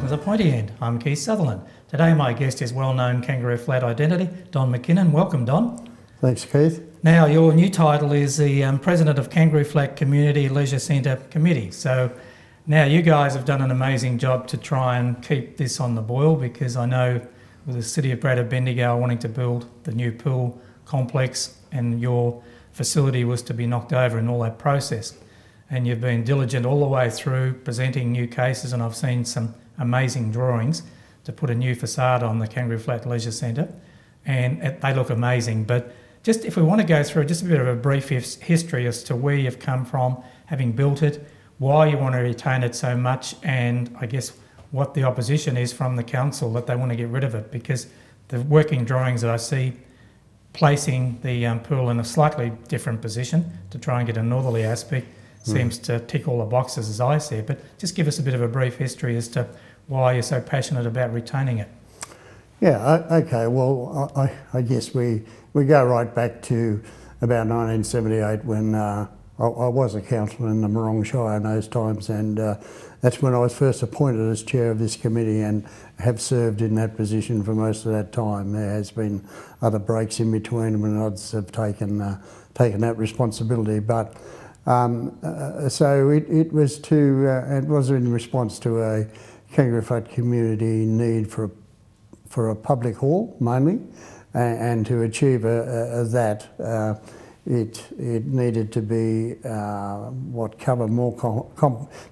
welcome to the Pointy End. I'm Keith Sutherland. Today my guest is well-known Kangaroo Flat identity, Don McKinnon. Welcome, Don. Thanks, Keith. Now, your new title is the President of Kangaroo Flat Community Leisure Centre Committee. So now you guys have done an amazing job to try and keep this on the boil, because I know with the City of Greater Bendigo wanting to build the new pool complex and your facility was to be knocked over in all that process. And you've been diligent all the way through presenting new cases, and I've seen some amazing drawings to put a new facade on the Kangaroo Flat Leisure Centre, and they look amazing. But just if we want to go through just a bit of a brief history as to where you've come from, having built it, why you want to retain it so much, and I guess what the opposition is from the council that they want to get rid of it, because the working drawings that I see placing the pool in a slightly different position to try and get a northerly aspect seems to tick all the boxes as I see it. But just give us a bit of a brief history as to why you're so passionate about retaining it. Yeah, okay, well, I guess we go right back to about 1978 when I was a councillor in the Morong Shire in those times, and that's when I was first appointed as chair of this committee and have served in that position for most of that time. There has been other breaks in between when others have taken that responsibility, but so it was in response to a Kangaroo Flat community need for a public hall mainly, and to achieve that it needed to be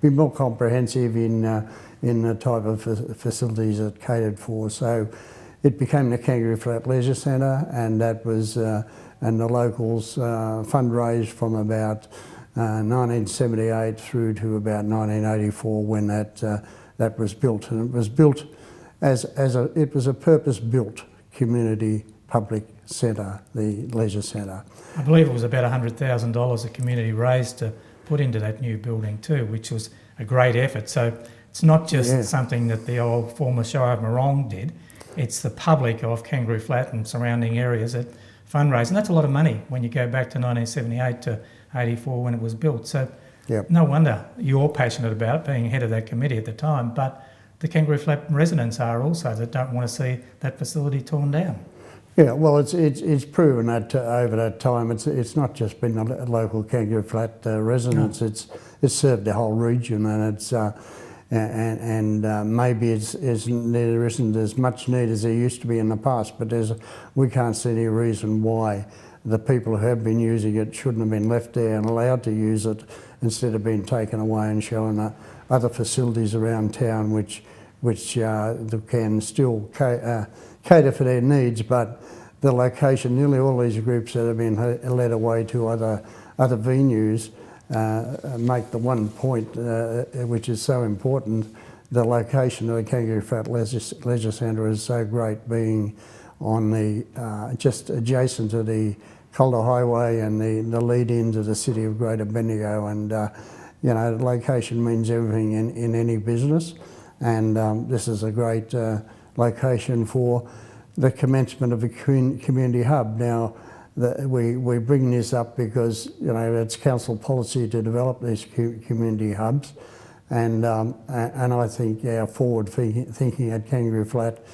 be more comprehensive in the type of facilities it catered for. So it became the Kangaroo Flat Leisure Centre, and that was and the locals fundraised from about 1978 through to about 1984 when that was built, and it was built it was a purpose-built community public centre, the leisure centre. I believe it was about $100,000 the community raised to put into that new building too, which was a great effort. So it's not just something that the old former Shire of Morong did, it's the public of Kangaroo Flat and surrounding areas that fundraised, and that's a lot of money when you go back to 1978 to 84 when it was built. So no wonder you're passionate about it, being head of that committee at the time, but the Kangaroo Flat residents are also, that don't want to see that facility torn down. Yeah, well, it's proven that over that time, it's not just been the local Kangaroo Flat residents. It's served the whole region, and it's maybe there isn't as much need as there used to be in the past. But we can't see any reason why the people who have been using it shouldn't have been left there and allowed to use it instead of being taken away and shown other facilities around town which can still cater for their needs, but the location, nearly all these groups that have been led away to other venues make the one point which is so important. The location of the Kangaroo Flat Leisure Centre is so great, being on the just adjacent to the Calder Highway and the lead into the city of Greater Bendigo, and you know, the location means everything in any business, and this is a great location for the commencement of a community hub. Now, we bring this up because, you know, it's council policy to develop these community hubs, and I think our forward thinking at Kangaroo Flat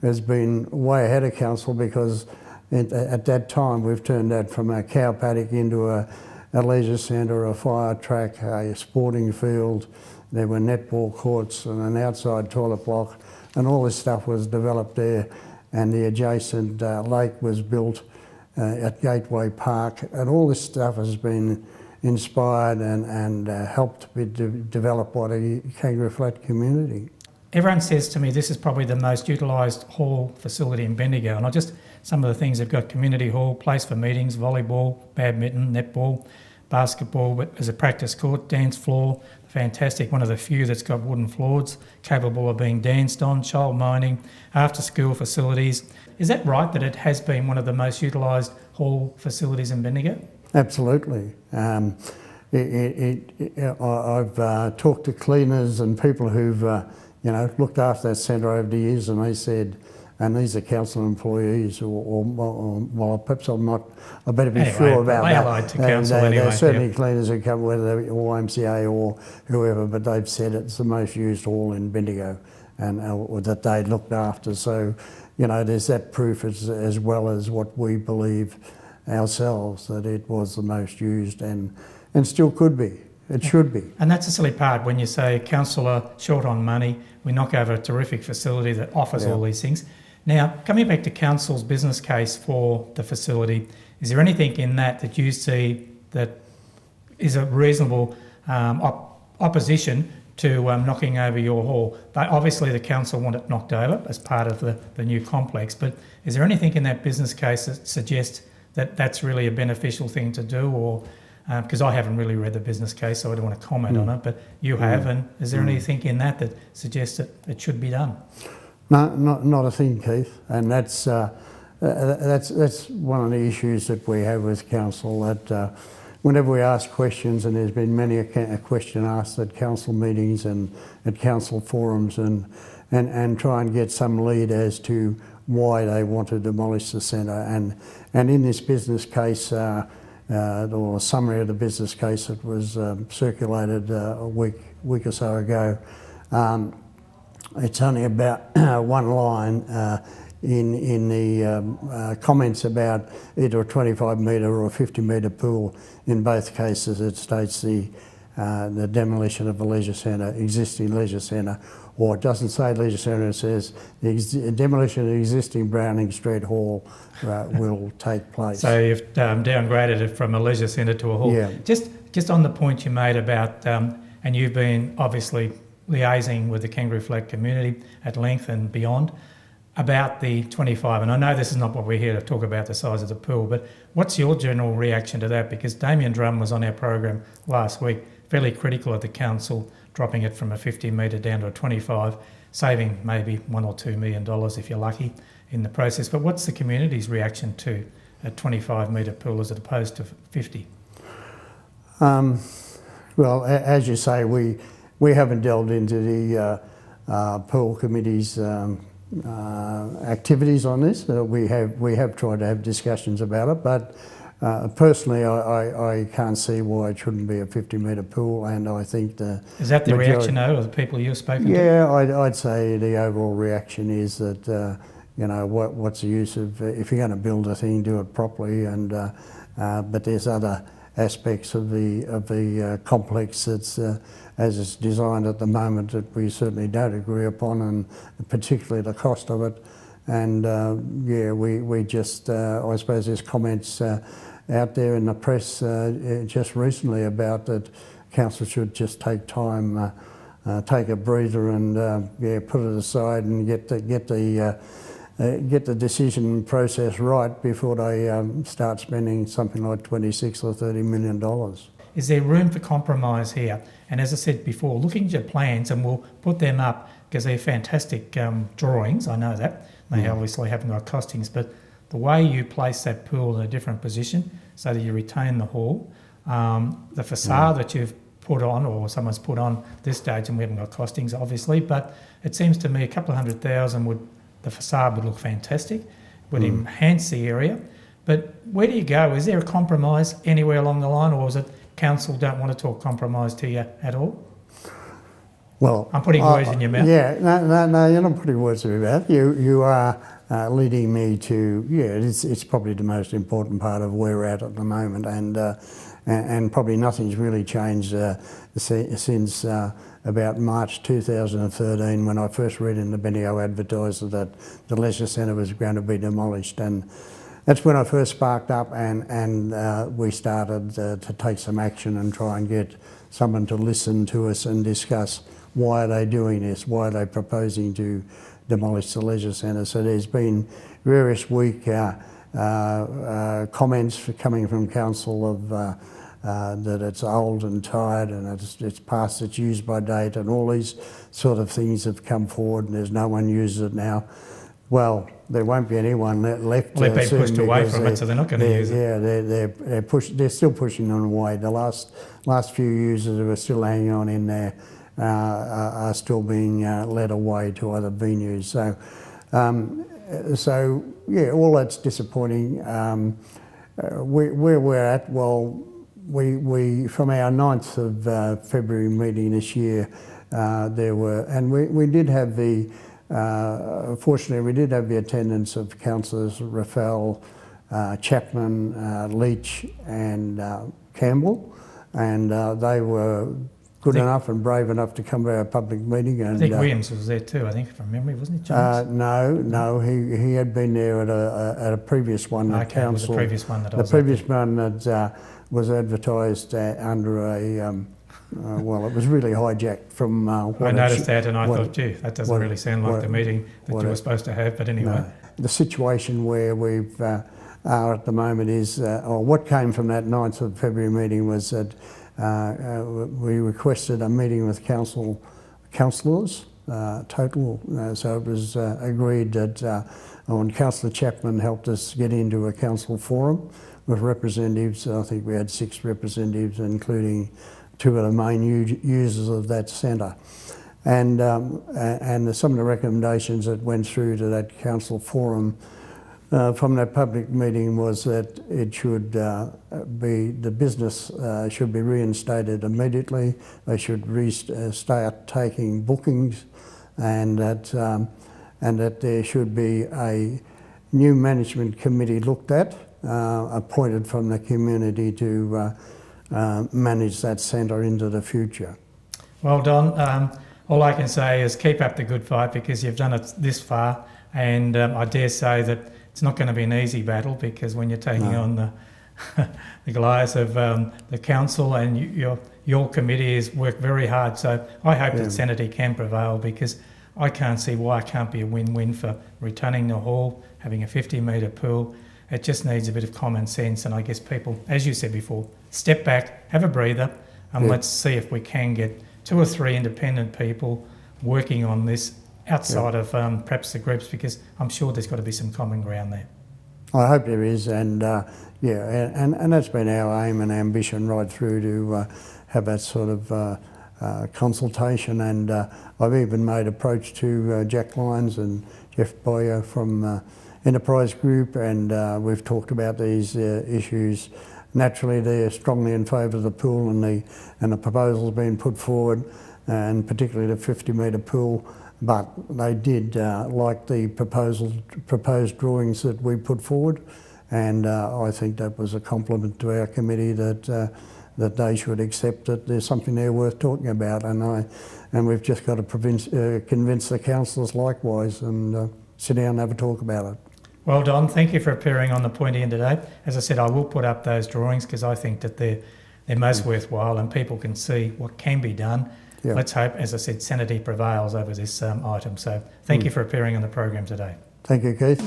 has been way ahead of council, because at that time we've turned that from a cow paddock into a leisure centre, a fire track, a sporting field. There were netball courts and an outside toilet block, and all this stuff was developed there. And the adjacent lake was built at Gateway Park, and all this stuff has been inspired and helped to develop what a Kangaroo Flat community. Everyone says to me this is probably the most utilised hall facility in Bendigo, and some of the things they've got: community hall, place for meetings, volleyball, badminton, netball, basketball as a practice court, dance floor, fantastic, one of the few that's got wooden floors, capable of being danced on, child mining, after school facilities. Is that right, that it has been one of the most utilised hall facilities in Bendigo? Absolutely. I've talked to cleaners and people who've looked after that centre over the years, and they said, and these are council employees, well, perhaps I'm not, I better be sure about that. Allied to council anyway. There are certainly cleaners who come, whether they're YMCA or whoever, but they've said it's the most used hall in Bendigo, or that they looked after. So, you know, there's that proof as well as what we believe ourselves, that it was the most used and still could be. It should be. And that's the silly part when you say council are short on money, we knock over a terrific facility that offers all these things. Now, coming back to council's business case for the facility, is there anything in that you see that is a reasonable opposition to knocking over your hall? But obviously the council want it knocked over as part of the new complex, but is there anything in that business case that suggests that that's really a beneficial thing to do, or because I haven't really read the business case, so I don't want to comment on it, but you have, and is there anything in that suggests that it should be done? No, not a thing, Keith, and that's one of the issues that we have with council, that whenever we ask questions, and there's been many a question asked at council meetings and at council forums, and try and get some lead as to why they want to demolish the centre, and in this business case, or a summary of the business case that was circulated a week or so ago, it's only about one line in the comments about either a 25 metre or a 50 metre pool. In both cases it states the demolition of a leisure centre, existing leisure centre, or it doesn't say leisure centre, it says the demolition of the existing Browning Street Hall will take place. So you've downgraded it from a leisure centre to a hall. Yeah. Just on the point you made about, and you've been obviously liaising with the Kangaroo Flat community at length and beyond, about the 25, and I know this is not what we're here to talk about, the size of the pool, but what's your general reaction to that? Because Damien Drum was on our program last week, fairly critical of the council dropping it from a 50 metre down to a 25, saving maybe $1 or $2 million if you're lucky in the process. But what's the community's reaction to a 25 metre pool as opposed to 50? Well, as you say, we haven't delved into the pool committee's activities on this. We have tried to have discussions about it, but personally I can't see why it shouldn't be a 50 metre pool, and I think Is that the reaction though of the people you've spoken to? Yeah, I'd say the overall reaction is that you know, what's the use of, if you're going to build a thing, do it properly, and but there's other aspects of the complex that's as it's designed at the moment that we certainly don't agree upon, and particularly the cost of it. And yeah, we just I suppose there's comments out there in the press just recently about that council should just take time, take a breather, and yeah, put it aside and get the decision process right before they start spending something like $26 or $30 million. Is there room for compromise here? And as I said before, looking at your plans, and we'll put them up because they're fantastic drawings, I know that. They obviously haven't got costings, but the way you place that pool in a different position so that you retain the hall, the facade that you've put on, or someone's put on this stage, and we haven't got costings obviously, but it seems to me a couple of $100,000 the facade would look fantastic, would enhance the area. But where do you go? Is there a compromise anywhere along the line, or is it council don't want to talk compromise to you at all? Well, I'm putting words in your mouth. Yeah, no, you're not putting words in your mouth. You are leading me to, yeah, it's probably the most important part of where we're at the moment, and probably nothing's really changed since about March 2013, when I first read in the Bendigo Advertiser that the leisure centre was going to be demolished, and that's when I first sparked up, and we started to take some action and try and get someone to listen to us and discuss why are they doing this, why are they proposing to demolish the leisure centre. So there's been various weak comments coming from council of that it's old and tired, and it's past its use by date, and all these sort of things have come forward, and there's no one uses it now. Well, there won't be anyone left. Well, they've been pushed away from it, so they're not going to use it. Yeah, they're still pushing them away. The last few users who are still hanging on in there are still being led away to other venues. So yeah, all that's disappointing. Where we're at, well, we from our 9th of February meeting this year, there were, and we did have the, fortunately we did have the attendance of councillors Rafael, Chapman, Leach and Campbell, and they were good enough and brave enough to come to our public meeting. And I think Williams was there too, I think, from memory, wasn't he, James? No, he had been there at a previous one. Okay, council, it was the previous one that I was The previous one that was advertised under a, well, it was really hijacked from I noticed that and I thought, gee, that doesn't really sound like the meeting that you were supposed to have, but anyway. No. The situation where we've are at the moment is, or what came from that 9th of February meeting was that we requested a meeting with councillors, total, so it was agreed that when Councillor Chapman helped us get into a council forum with representatives. I think we had 6 representatives, including 2 of the main users of that centre. And some of the recommendations that went through to that council forum from that public meeting was that it should the business should be reinstated immediately. They should start taking bookings, and that there should be a new management committee looked at, appointed from the community to manage that centre into the future. Well, Don, all I can say is keep up the good fight, because you've done it this far, and I dare say that it's not going to be an easy battle, because when you're taking on the Goliath of the council, and your committee has worked very hard. So I hope that sanity can prevail, because I can't see why it can't be a win-win for returning the hall, having a 50-metre pool. It just needs a bit of common sense, and I guess people, as you said before, step back, have a breather, and let's see if we can get 2 or 3 independent people working on this outside of perhaps the groups, because I'm sure there's got to be some common ground there. I hope there is, and and that's been our aim and ambition right through to have that sort of consultation. And I've even made approach to Jack Lyons and Jeff Boyer from Enterprise Group, and we've talked about these issues. Naturally, they're strongly in favour of the pool and the proposals being put forward, and particularly the 50-metre pool. But they did like the proposed drawings that we put forward, and I think that was a compliment to our committee that they should accept that there's something there worth talking about, and we've just got to convince the councillors likewise, and sit down and have a talk about it. Well, Don, thank you for appearing on the Pointy in today. As I said, I will put up those drawings, because I think that they're most worthwhile, and people can see what can be done. Yeah. Let's hope, as I said, sanity prevails over this item. So thank you for appearing on the program today. Thank you, Keith.